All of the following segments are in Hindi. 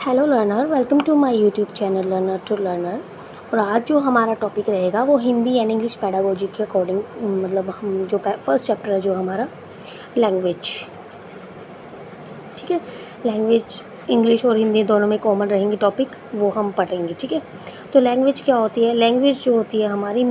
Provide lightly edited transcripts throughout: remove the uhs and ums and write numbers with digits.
Hello learner, welcome to my YouTube channel learner to learner. और आज जो हमारा टॉपिक रहेगा वो हिंदी एंड इंग्लिश पैडागोजी के अकॉर्डिंग, मतलब हम जो फर्स्ट चैप्टर है जो हमारा लैंग्वेज, ठीक है। लैंग्वेज इंग्लिश और हिंदी दोनों में कॉमन रहेंगे टॉपिक, वो हम पढ़ेंगे, ठीक है। तो लैंग्वेज क्या होती है? लैंग्वेज जो होती है हमारी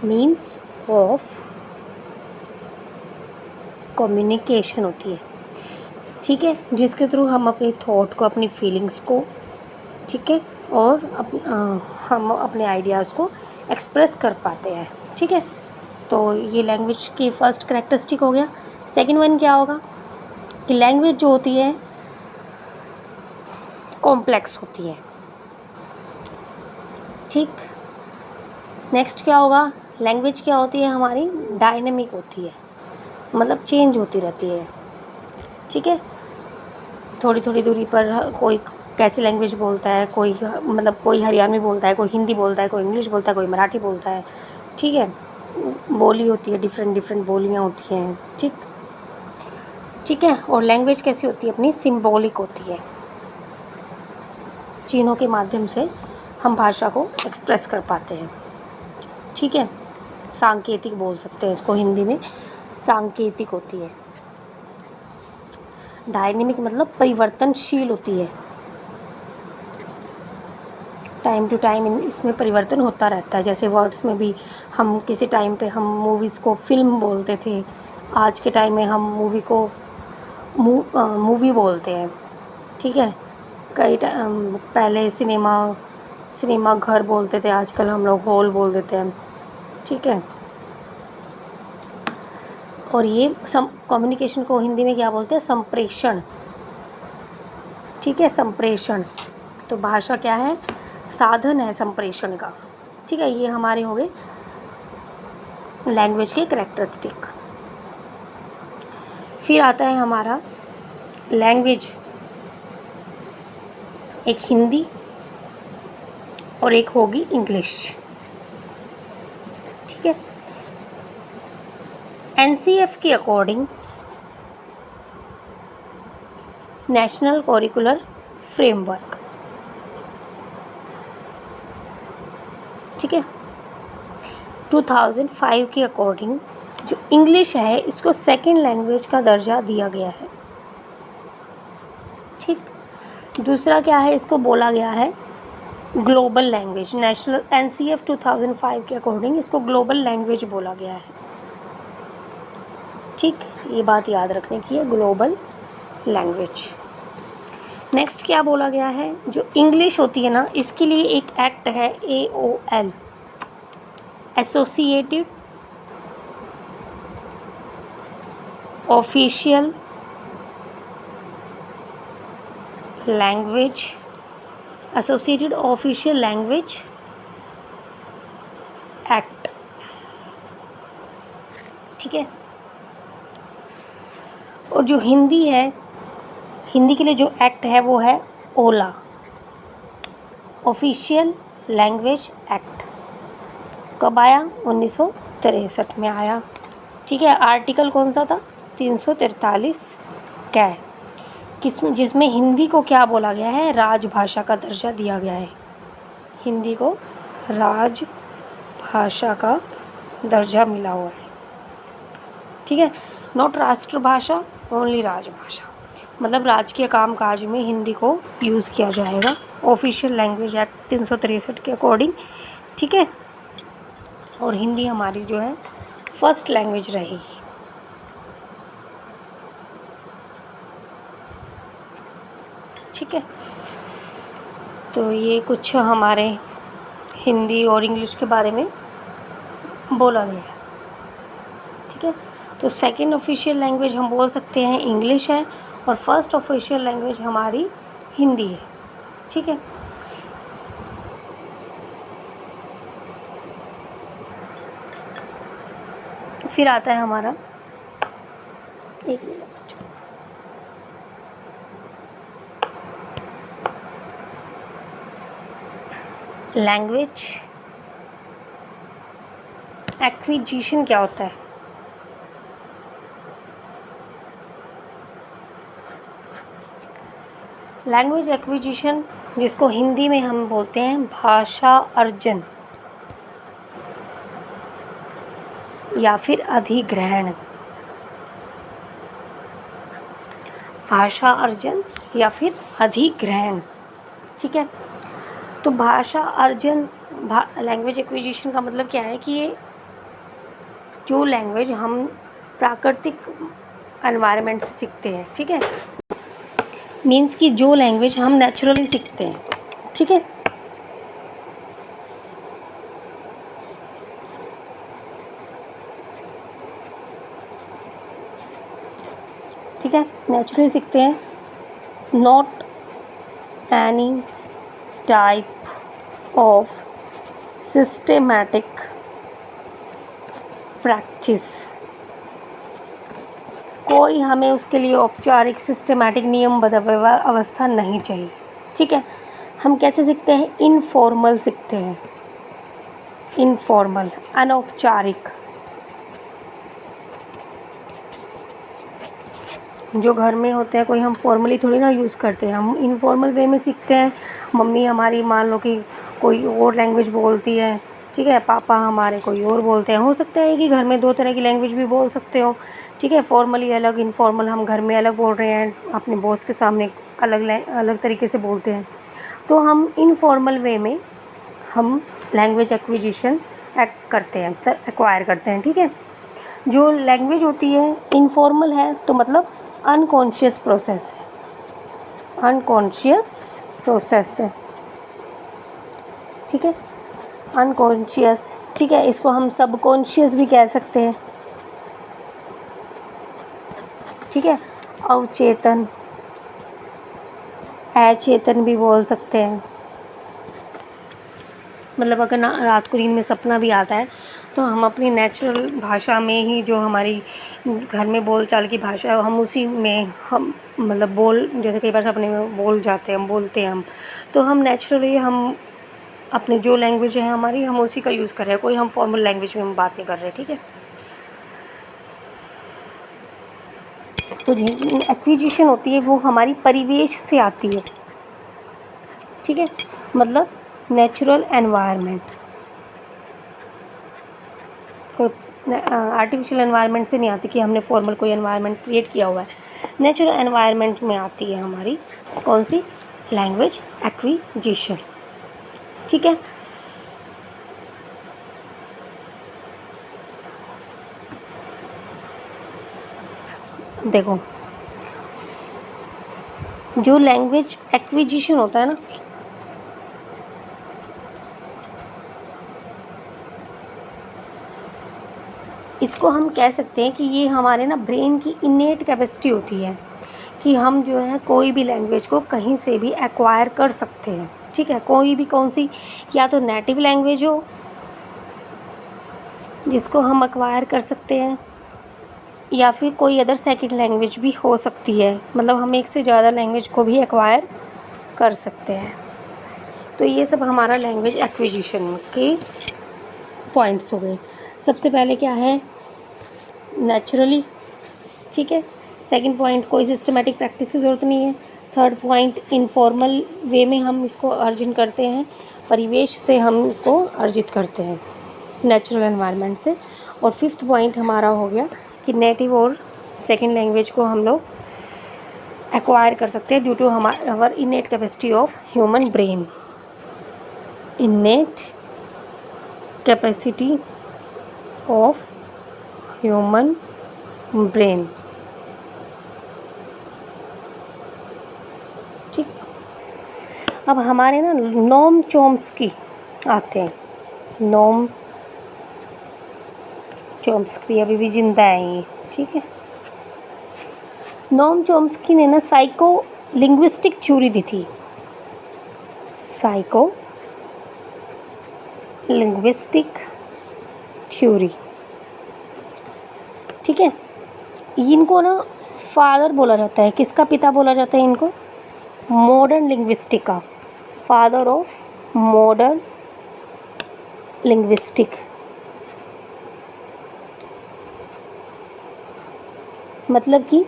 मीन्स ऑफ कम्युनिकेशन होती है, ठीक है, जिसके थ्रू हम अपनी थॉट को, अपनी फीलिंग्स को, ठीक है, और हम अपने आइडियाज़ को एक्सप्रेस कर पाते हैं, ठीक है। तो ये लैंग्वेज की फ़र्स्ट करेक्टरिस्टिक हो गया। सेकंड वन क्या होगा कि लैंग्वेज जो होती है कॉम्प्लेक्स होती है, ठीक। नेक्स्ट क्या होगा? लैंग्वेज क्या होती है हमारी? डायनेमिक होती है, मतलब चेंज होती रहती है, ठीक है। थोड़ी थोड़ी दूरी पर कोई कैसी लैंग्वेज बोलता है, कोई मतलब कोई हरियाणवी बोलता है, कोई हिंदी बोलता है, कोई इंग्लिश बोलता है, कोई मराठी बोलता है, ठीक है। बोली होती है, डिफरेंट डिफरेंट बोलियाँ होती हैं, ठीक ठीक है। और लैंग्वेज कैसी होती है? अपनी सिंबॉलिक होती है, चिन्हों के माध्यम से हम भाषा को एक्सप्रेस कर पाते हैं, ठीक है। सांकेतिक बोल सकते हैं इसको, हिंदी में सांकेतिक होती है। डायनेमिक मतलब परिवर्तनशील होती है, टाइम टू टाइम इसमें परिवर्तन होता रहता है। जैसे वर्ड्स में भी हम किसी टाइम पे हम मूवीज़ को फ़िल्म बोलते थे, आज के टाइम में हम मूवी को मूवी बोलते हैं, ठीक है। पहले सिनेमा घर बोलते थे, आजकल हम लोग हॉल बोल देते हैं, ठीक है। और ये कम्युनिकेशन को हिंदी में क्या बोलते हैं? संप्रेषण, ठीक है, संप्रेषण। तो भाषा क्या है? साधन है संप्रेषण का, ठीक है। ये हमारे हो गए लैंग्वेज के कैरेक्टरिस्टिक। फिर आता है हमारा लैंग्वेज, एक हिंदी और एक होगी इंग्लिश, ठीक है। एनसीएफ के अकॉर्डिंग, नेशनल करिकुलर फ्रेमवर्क, ठीक है, 2005 के अकॉर्डिंग जो इंग्लिश है इसको सेकंड लैंग्वेज का दर्जा दिया गया है, ठीक। दूसरा क्या है? इसको बोला गया है ग्लोबल लैंग्वेज। नेशनल एनसीएफ 2005 के अकॉर्डिंग इसको ग्लोबल लैंग्वेज बोला गया है, ठीक। ये बात याद रखने की है, ग्लोबल लैंग्वेज। नेक्स्ट क्या बोला गया है? जो इंग्लिश होती है ना, इसके लिए एक एक्ट है AOL, associated official language, associated official language act, ठीक है। और जो हिंदी है, हिंदी के लिए जो एक्ट है वो है ओला, ऑफिशियल लैंग्वेज एक्ट। कब आया? 1963 में आया, ठीक है। आर्टिकल कौन सा था? 343 क्या है, जिसमें हिंदी को क्या बोला गया है? राजभाषा का दर्जा दिया गया है। हिंदी को राजभाषा का दर्जा मिला हुआ है, ठीक है। नॉट राष्ट्रभाषा, ओनली राजभाषा, मतलब राजकीय कामकाज में हिंदी को यूज़ किया जाएगा, ऑफिशियल लैंग्वेज एक्ट 363 के अकॉर्डिंग, ठीक है। और हिंदी हमारी जो है फर्स्ट लैंग्वेज रहेगी, ठीक है। तो ये कुछ हमारे हिंदी और इंग्लिश के बारे में बोला गया है, ठीक है। तो सेकंड ऑफिशियल लैंग्वेज हम बोल सकते हैं इंग्लिश है, और फर्स्ट ऑफिशियल लैंग्वेज हमारी हिंदी है, ठीक है। फिर आता है हमारा, एक मिनट, लैंग्वेज एक्विजिशन क्या होता है? लैंग्वेज एक्विजिशन, जिसको हिंदी में हम बोलते हैं भाषा अर्जन या फिर अधिग्रहण। भाषा अर्जन या फिर अधिग्रहण, ठीक है। तो भाषा अर्जन, लैंग्वेज एक्विजिशन का मतलब क्या है कि ये जो लैंग्वेज हम प्राकृतिक एनवायरनमेंट से सीखते हैं, ठीक है, मीन्स कि जो लैंग्वेज हम नेचुरली सीखते हैं, ठीक है। ठीक है, नेचुरली सीखते हैं, not any type of systematic practice. कोई हमें उसके लिए औपचारिक सिस्टेमैटिक नियमबद्ध अवस्था नहीं चाहिए, ठीक है। हम कैसे सीखते हैं? इनफॉर्मल सीखते हैं, इनफॉर्मल, अनौपचारिक। जो घर में होते हैं कोई हम फॉर्मली थोड़ी ना यूज़ करते हैं, हम इनफॉर्मल वे में सीखते हैं। मम्मी हमारी मान लो कि कोई और लैंग्वेज बोलती है, ठीक है, पापा हमारे कोई और बोलते हैं। हो सकता है कि घर में दो तरह की लैंग्वेज भी बोल सकते हो, ठीक है, फॉर्मली अलग, इनफॉर्मल हम घर में अलग बोल रहे हैं, अपने बॉस के सामने अलग तरीके से बोलते हैं। तो हम इनफॉर्मल वे में हम लैंग्वेज एक्विजिशन करते हैं, एक्वायर करते हैं, ठीक है। जो लैंग्वेज होती है इनफॉर्मल है, तो मतलब अनकॉन्शियस प्रोसेस है, अनकॉन्शियस प्रोसेस है, ठीक है, अनकॉन्शियस, ठीक है। इसको हम सबकॉन्शियस भी कह सकते हैं, ठीक है, अवचेतन, अचेतन भी बोल सकते हैं। मतलब अगर रात को नींद में सपना भी आता है तो हम अपनी नेचुरल भाषा में ही, जो हमारी घर में बोलचाल की भाषा है, हम उसी में हम मतलब जैसे कई बार सपने में बोल जाते हैं, हम बोलते हैं, तो हम नेचुरली हम अपनी जो लैंग्वेज है हमारी, हम उसी का यूज़ कर रहे हैं, कोई हम फॉर्मल लैंग्वेज में हम बात नहीं कर रहे, ठीक है। तो एक्विजिशन होती है वो हमारी परिवेश से आती है, ठीक है, मतलब नेचुरल एनवायरनमेंट, कोई आर्टिफिशियल एनवायरनमेंट से नहीं आती कि हमने फॉर्मल कोई एनवायरनमेंट क्रिएट किया हुआ है। नेचुरल एनवायरनमेंट में आती है हमारी कौन सी? लैंग्वेज एक्विजिशन, ठीक है। देखो, जो लैंग्वेज एक्विजिशन होता है ना, इसको हम कह सकते हैं कि ये हमारे ना ब्रेन की इनेट कैपेसिटी होती है कि हम जो है कोई भी लैंग्वेज को कहीं से भी एक्वायर कर सकते हैं, ठीक है। कोई भी, कौन सी, या तो नेटिव लैंग्वेज हो जिसको हम एक्वायर कर सकते हैं, या फिर कोई अदर सेकंड लैंग्वेज भी हो सकती है, मतलब हम एक से ज़्यादा लैंग्वेज को भी एक्वायर कर सकते हैं। तो ये सब हमारा लैंग्वेज एक्विजिशन के पॉइंट्स हो गए। सबसे पहले क्या है? नेचुरली, ठीक है। सेकंड पॉइंट, कोई सिस्टमेटिक प्रैक्टिस की ज़रूरत नहीं है। थर्ड पॉइंट, इनफॉर्मल वे में हम इसको अर्जन करते हैं, परिवेश से हम इसको अर्जित करते हैं, नेचुरल एनवायरनमेंट से। और फिफ्थ पॉइंट हमारा हो गया कि नेटिव और सेकंड लैंग्वेज को हम लोग एक्वायर कर सकते हैं ड्यू टू हमार इनेट capacity of human brain, इनेट capacity of human brain, ठीक। अब हमारे ना नोम चॉम्स्की आते हैं, नोम चॉम्स्की अभी भी जिंदा है ये, ठीक है। नोम चॉम्स्की ने ना साइको लिंग्विस्टिक थ्योरी दी थी, साइको लिंग्विस्टिक थ्योरी, ठीक है। इनको ना फादर बोला जाता है, किसका पिता बोला जाता है इनको? मॉडर्न लिंग्विस्टिक का, फादर ऑफ मॉडर्न लिंग्विस्टिक। मतलब कि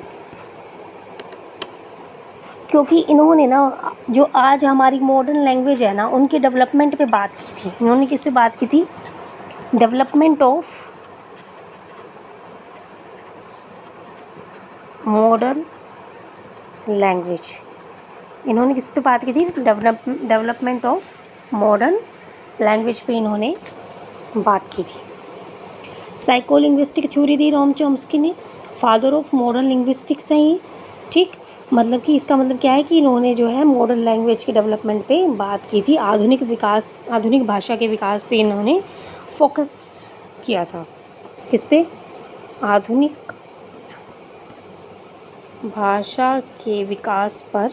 क्योंकि इन्होंने ना जो आज हमारी मॉडर्न लैंग्वेज है ना, उनके डेवलपमेंट पे बात की थी। इन्होंने किस पे बात की थी? Development of modern language. इन्होंने किस पे बात की थी? डेवलपमेंट ऑफ मॉडर्न लैंग्वेज पे इन्होंने बात की थी। साइकोलिंग्विस्टिक थ्योरी दी नोम चॉम्स्की ने, फादर ऑफ मॉडर्न लिंग्विस्टिक्स हैं ये, ठीक। मतलब कि इसका मतलब क्या है कि इन्होंने जो है मॉडर्न लैंग्वेज के डेवलपमेंट पे बात की थी, आधुनिक भाषा के विकास पे इन्होंने फोकस किया था। किस पे? आधुनिक भाषा के विकास पर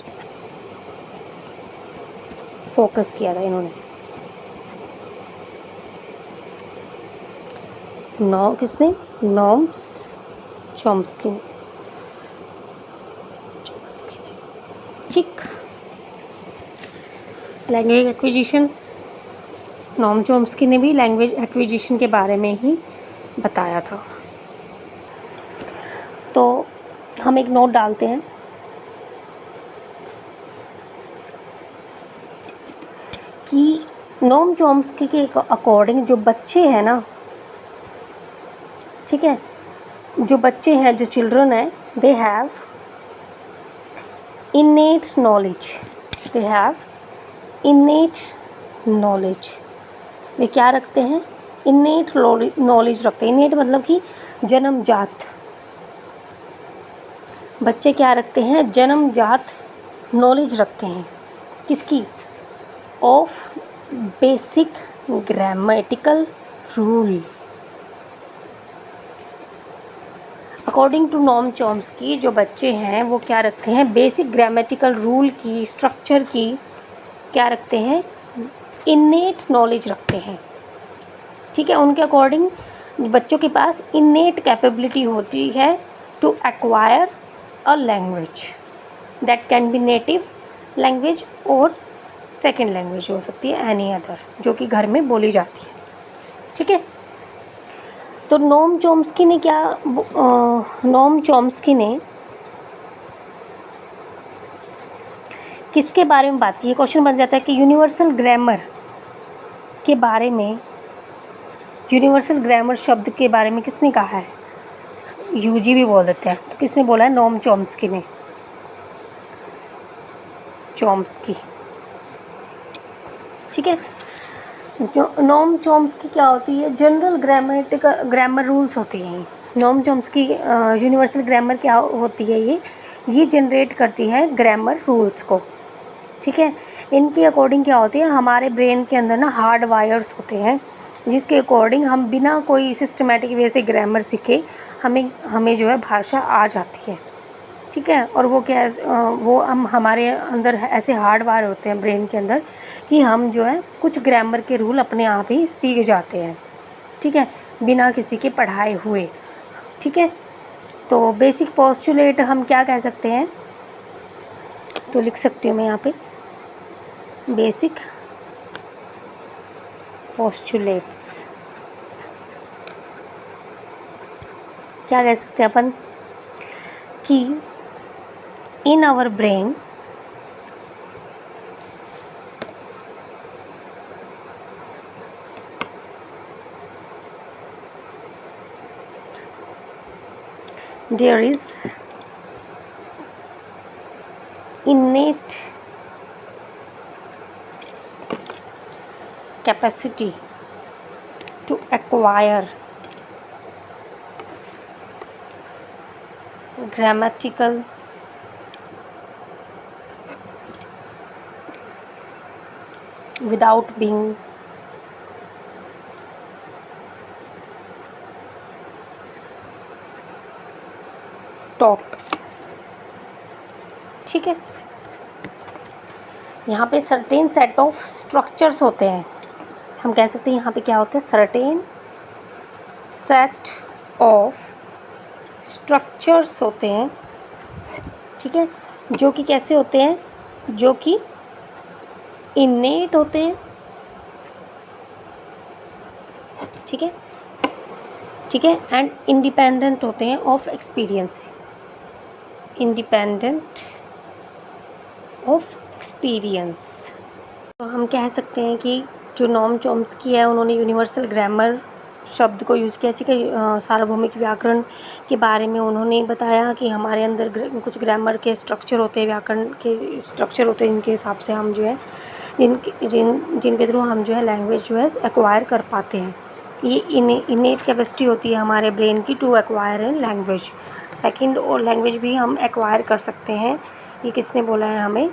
फोकस किया था इन्होंने। किसने? नोम चॉम्स्की ने, ठीक। लैंग्वेज एक्विजिशन, नोम चॉम्स्की ने भी लैंग्वेज एक्विजिशन के बारे में ही बताया था। तो हम एक नोट डालते हैं कि नोम चॉम्स्की के अकॉर्डिंग जो बच्चे हैं ना, ठीक है, जो बच्चे हैं, जो चिल्ड्रन हैं, they have innate knowledge, they have innate knowledge। वे क्या रखते हैं? innate knowledge रखते हैं। innate मतलब कि जन्मजात। बच्चे क्या रखते हैं? जन्मजात नॉलेज रखते हैं। किसकी? Of basic grammatical rule. According to Noam Chomsky जो बच्चे हैं वो क्या रखते हैं? बेसिक ग्रामेटिकल रूल की, स्ट्रक्चर की क्या रखते हैं? इन्नेट नॉलेज रखते हैं, ठीक है। उनके अकॉर्डिंग बच्चों के पास इन्नेट कैपेबिलिटी होती है to acquire a language that can be native language और सेकेंड लैंग्वेज हो सकती है, एनी अदर, जो कि घर में बोली जाती है, ठीक है। तो नोम चॉम्स्की ने किसके बारे में बात की? ये क्वेश्चन बन जाता है कि यूनिवर्सल ग्रामर के बारे में, यूनिवर्सल ग्रामर शब्द के बारे में किसने कहा है? यूजी भी बोल देते हैं, तो किसने बोला है? नोम चॉम्स्की ने। चॉम्स्की, ठीक है। जो नोम चॉम्स्की क्या होती है? जनरल ग्रामर रूल्स होती हैं। नोम चॉम्स्की यूनिवर्सल ग्रामर क्या होती है? ये जनरेट करती है ग्रामर रूल्स को, ठीक है। इनके अकॉर्डिंग क्या होती है? हमारे ब्रेन के अंदर ना हार्ड वायर्स होते हैं, जिसके अकॉर्डिंग हम बिना कोई सिस्टमेटिक वे से ग्रामर सीखे हमें जो है भाषा आ जाती है, ठीक है। और वो क्या है? वो हमारे अंदर ऐसे हार्ड वायर होते हैं ब्रेन के अंदर कि हम जो है कुछ ग्रामर के रूल अपने आप ही सीख जाते हैं, ठीक है, बिना किसी के पढ़ाए हुए, ठीक है। तो बेसिक पोस्टुलेट हम क्या कह सकते हैं? तो लिख सकती हूँ मैं यहाँ पे, बेसिक पोस्टुलेट्स क्या कह सकते हैं अपन कि in our brain there is innate capacity to acquire grammatical without being taught, ठीक है। यहाँ पे सर्टेन सेट ऑफ स्ट्रक्चर्स होते हैं, हम कह सकते हैं यहाँ पे क्या होते हैं? सर्टेन सेट ऑफ स्ट्रक्चर्स होते हैं, ठीक है, जो कि कैसे होते हैं? जो कि इन्नेट होते हैं, ठीक है, ठीक है, एंड इंडिपेंडेंट होते हैं of experience, independent of experience. तो हम कह सकते हैं कि जो नोम चॉम्स्की है उन्होंने यूनिवर्सल ग्रामर शब्द को यूज़ किया। ठीक है, सार्वभौमिक व्याकरण के बारे में उन्होंने बताया कि हमारे अंदर कुछ ग्रामर के स्ट्रक्चर होते हैं, व्याकरण के स्ट्रक्चर होते हैं, इनके हिसाब से हम जो है जिनके थ्रू हम जो है लैंग्वेज जो है एक्वायर कर पाते हैं। ये इनेट कैपेसिटी होती है हमारे ब्रेन की to acquire a language. Second और लैंग्वेज भी हम एक्वायर कर सकते हैं। ये किसने बोला है हमें?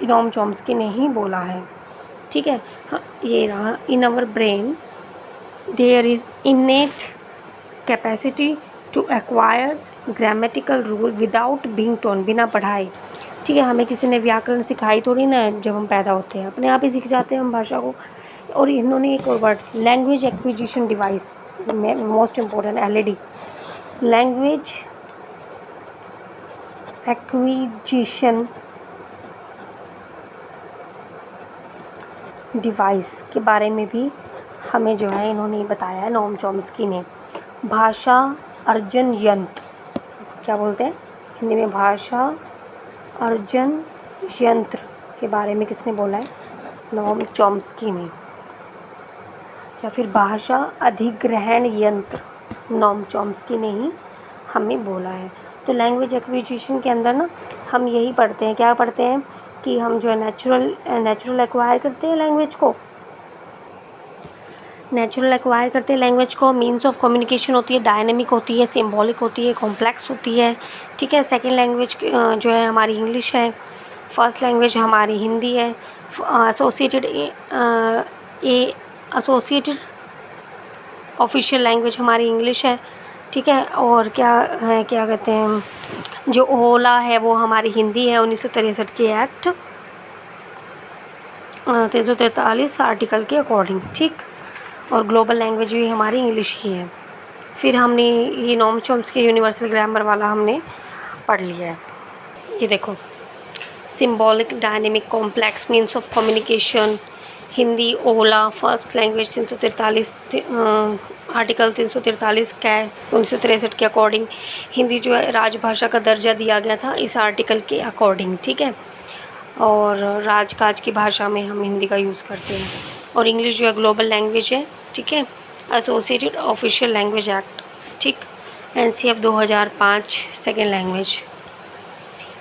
नोम चॉम्स्की ने ही बोला है। ठीक है, हाँ, ये रहा। In our brain there is innate capacity to acquire grammatical rule without being taught, बिना पढ़ाए। ठीक है, हमें किसी ने व्याकरण सिखाई थोड़ी ना, जब हम पैदा होते हैं अपने आप ही सीख जाते हैं हम भाषा को। और इन्होंने एक और word, language acquisition device, most important, LAD, language acquisition device के बारे में भी हमें जो है इन्होंने बताया है नोम चॉम्स्की ने। भाषा अर्जन यंत्र, क्या बोलते हैं हिंदी में? भाषा अर्जन यंत्र के बारे में किसने बोला है? नोम चॉम्स्की ने। या फिर भाषा अधिग्रहण यंत्र, नोम चॉम्स्की ने ही हमें बोला है। तो लैंग्वेज एक्विजिशन के अंदर ना हम यही पढ़ते हैं, क्या पढ़ते हैं कि हम जो है नेचुरल एक्वायर करते हैं लैंग्वेज को, लैंग्वेज को। मीन्स ऑफ कम्युनिकेशन होती है, डायनेमिक होती है, सिंबॉलिक होती है, कॉम्प्लेक्स होती है। ठीक है, सेकंड लैंग्वेज जो है हमारी इंग्लिश है, फर्स्ट लैंग्वेज हमारी हिंदी है, एसोसिएटेड ऑफिशियल लैंग्वेज हमारी इंग्लिश है। ठीक है, और क्या है, क्या कहते हैं, जो ओला है वो हमारी हिंदी है 1963 के एक्ट 343 आर्टिकल के अकॉर्डिंग। ठीक, और ग्लोबल लैंग्वेज भी हमारी इंग्लिश ही है। फिर हमने ये नोम चॉम्स्की यूनिवर्सल ग्रामर वाला हमने पढ़ लिया है। ये देखो, symbolic, dynamic, complex, means of communication, Hindi, Ola, first language 343 article 343 का 1963 के अकॉर्डिंग। हिंदी जो है राजभाषा का दर्जा दिया गया था इस आर्टिकल के अकॉर्डिंग। ठीक है, और राजकाज की भाषा में हम हिंदी का यूज़ करते हैं। और इंग्लिश जो है ग्लोबल लैंग्वेज है। ठीक है, एसोसिएटेड ऑफिशियल लैंग्वेज एक्ट। ठीक, NCF 2005 second language,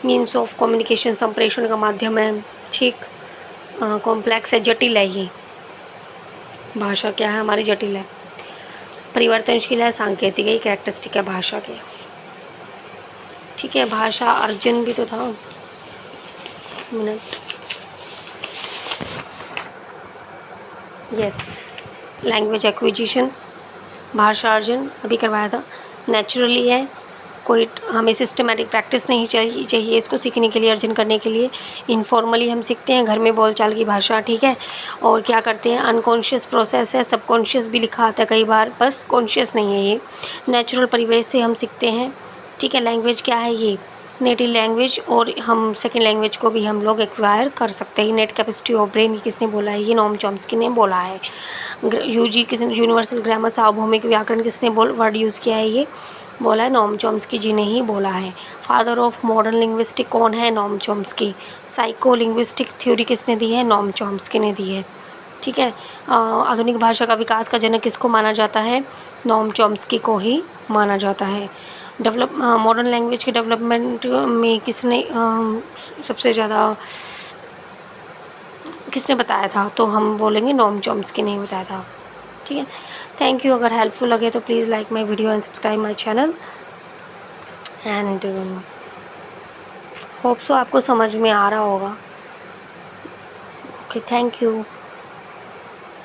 means of communication, संप्रेषण का माध्यम है। ठीक, कॉम्प्लेक्स है, जटिल है। ये भाषा क्या है हमारी? जटिल है, परिवर्तनशील है, सांकेतिक है, कैरेक्टरिस्टिक है भाषा के। ठीक है, भाषा अर्जन भी तो था, मिनट, यस, लैंग्वेज एक्विजिशन, भाषा अर्जन अभी करवाया था। नेचुरली है, कोई हमें सिस्टमेटिक प्रैक्टिस नहीं चाहिए इसको सीखने के लिए, अर्जन करने के लिए। इनफॉर्मली हम सीखते हैं घर में बोलचाल की भाषा। ठीक है, और क्या करते हैं, अनकॉन्शियस प्रोसेस है, सबकॉन्शियस भी लिखा आता है कई बार, बस कॉन्शियस नहीं है ये। नेचुरल परिवेश से हम सीखते हैं। ठीक है, लैंग्वेज क्या है? ये नेटिव लैंग्वेज, और हम सेकेंड लैंग्वेज को भी हम लोग एक्वायर कर सकते हैं। नेट कैपेसिटी ऑफ ब्रेन किसने बोला है? ये नोम चॉम्स्की ने बोला है। किसने? यूनिवर्सल ग्रामर, सार्वभौमिक व्याकरण किसने वर्ड यूज़ किया है? ये बोला है नोम चॉम्स्की जी ने ही बोला है। फादर ऑफ मॉडर्न लिंग्विस्टिक कौन है? Noam Chomsky. Psycho linguistic theory किसने दी है? नोम चॉम्स्की ने दी है। ठीक है, आधुनिक भाषा का विकास का जनक किसको माना जाता है? नोम चॉम्स्की को ही माना जाता है। मॉडर्न लैंग्वेज के डेवलपमेंट में किसने सबसे ज़्यादा किसने बताया था? तो हम बोलेंगे नोम चॉम्स्की ने बताया था। ठीक है, थैंक यू। अगर हेल्पफुल लगे तो please like my video and subscribe my channel, and hope so आपको समझ में आ रहा होगा। Okay, thank you.